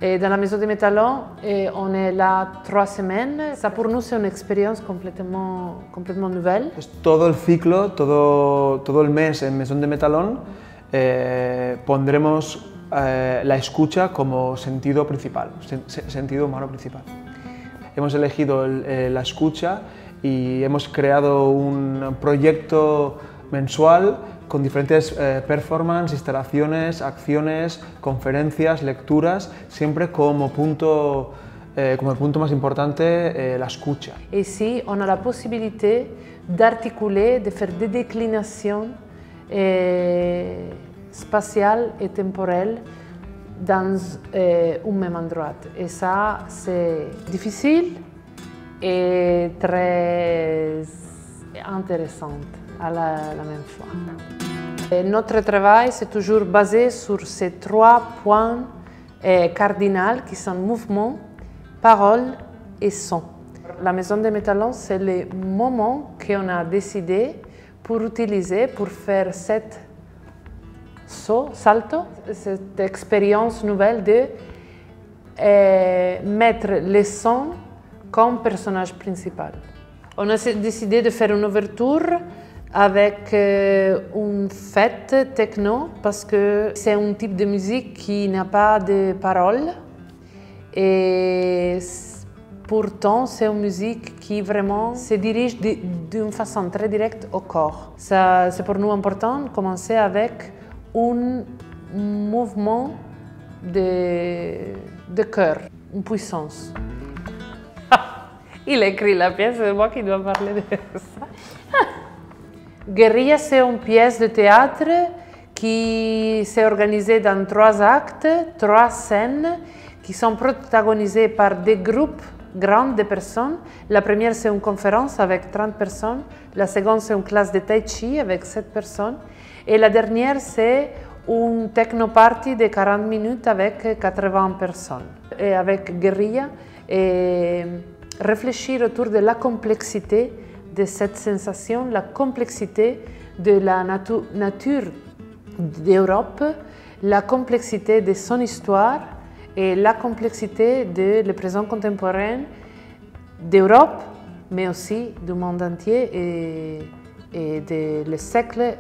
Et dans la Maison des Métallons, on est là 3 semaines. Ça pour nous c'est une expérience complètement nouvelle. Todo el ciclo, todo el mes en Maison des Métallons pondremos la escucha como sentido principal, sentido humano principal. Hemos elegido la escucha y hemos creado un proyecto mensual con diferentes performances, instalaciones, acciones, conferencias, lecturas, siempre como el punto más importante la escucha. Ici, on a la possibilité d'articuler, de faire des déclinations spatiales et temporelles dans un même endroit. Et ça, c'est difficile et très intéressant à la même fois. Et notre travail, c'est toujours basé sur ces 3 points cardinaux qui sont mouvement, parole et son. La Maison des Métallons, c'est le moment qu'on a décidé pour utiliser, pour faire cette salto, cette expérience nouvelle de mettre le son comme personnage principal. On a décidé de faire une ouverture avec une fête techno parce que c'est un type de musique qui n'a pas de paroles et pourtant c'est une musique qui vraiment se dirige d'une façon très directe au corps. C'est pour nous important de commencer avec un mouvement de cœur, une puissance. Il a écrit la pièce, c'est moi qui dois parler de ça. Guérilla, c'est une pièce de théâtre qui s'est organisée dans 3 actes, 3 scènes qui sont protagonisées par des groupes grands de personnes. La première, c'est une conférence avec 30 personnes. La seconde, c'est une classe de tai chi avec 7 personnes. Et la dernière, c'est une techno-party de 40 minutes avec 80 personnes. Et avec Guérilla, réfléchir autour de la complexité de cette sensation, la complexité de la nature d'Europe, la complexité de son histoire et la complexité de le présent contemporain d'Europe, mais aussi du monde entier et del siècle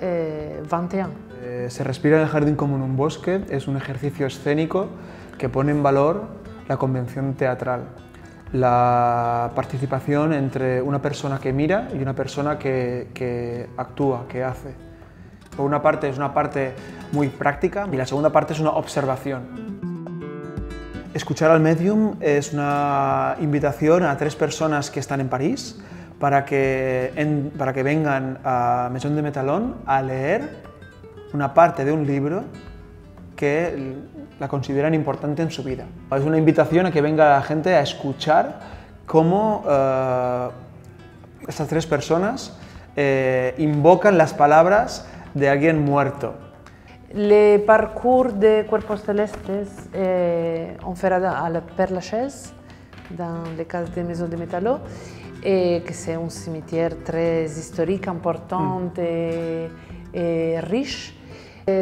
XXI. Se respira en el jardín como en un bosque es un ejercicio escénico que pone en valor la convención teatral. La participación entre una persona que mira y una persona que actúa, que hace. Por una parte es una parte muy práctica y la segunda parte es una observación. Escuchar al medium es una invitación a 3 personas que están en París para que vengan a Maison des Métallons a leer una parte de un libro que la consideran importante en su vida. Es una invitación a que venga la gente a escuchar cómo estas 3 personas invocan las palabras de alguien muerto. Le parcours de Cuerpos Celestes, on fera à la Père Lachaise, dans le cas de Maison des Métallons, et que c'est un cimetière très historique, important et riche.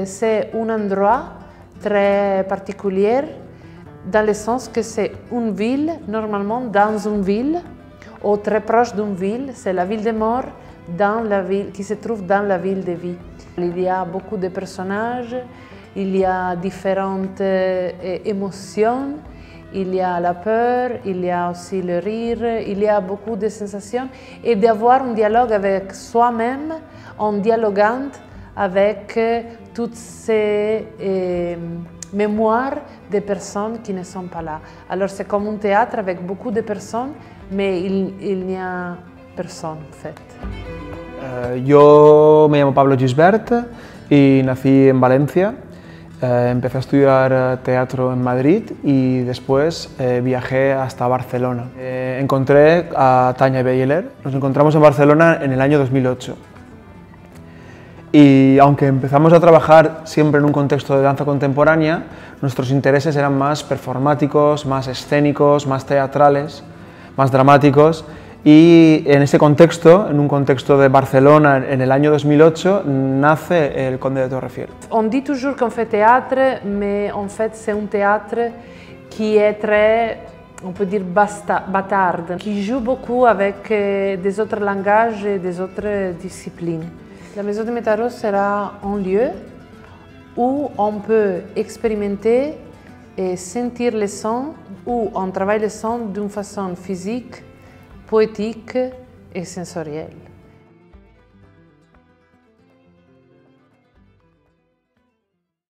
C'est un endroit très particulier dans le sens que c'est une ville, normalement dans une ville, ou très proche d'une ville, c'est la ville des morts qui se trouve dans la ville de vie. Il y a beaucoup de personnages, il y a différentes émotions, il y a la peur, il y a aussi le rire, il y a beaucoup de sensations et d'avoir un dialogue avec soi-même en dialoguant avec toutes ces mémoires des personnes qui ne sont pas là. Alors c'est comme un théâtre avec beaucoup de personnes, mais il n'y a personne en fait. Yo me llamo Pablo Gisbert y nací en Valencia. Empecé a estudiar teatro en Madrid y después viajé hasta Barcelona. Encontré a Tania Beyeler. Nos encontramos en Barcelona en el año 2008. Y aunque empezamos a trabajar siempre en un contexto de danza contemporánea, nuestros intereses eran más performáticos, más escénicos, más teatrales, más dramáticos. Y en ese contexto, en un contexto de Barcelona en el año 2008, nace El Conde de Torrefiel. On dit toujours qu'on fait théâtre, mais en fait c'est un théâtre qui est très, on peut dire, bâtarde, qui joue beaucoup avec des autres langages et des autres disciplines. La Maison de Métalo sera un lieu où on peut expérimenter et sentir les sons, où on travaille les sons d'une façon physique, poétique et sensorielle.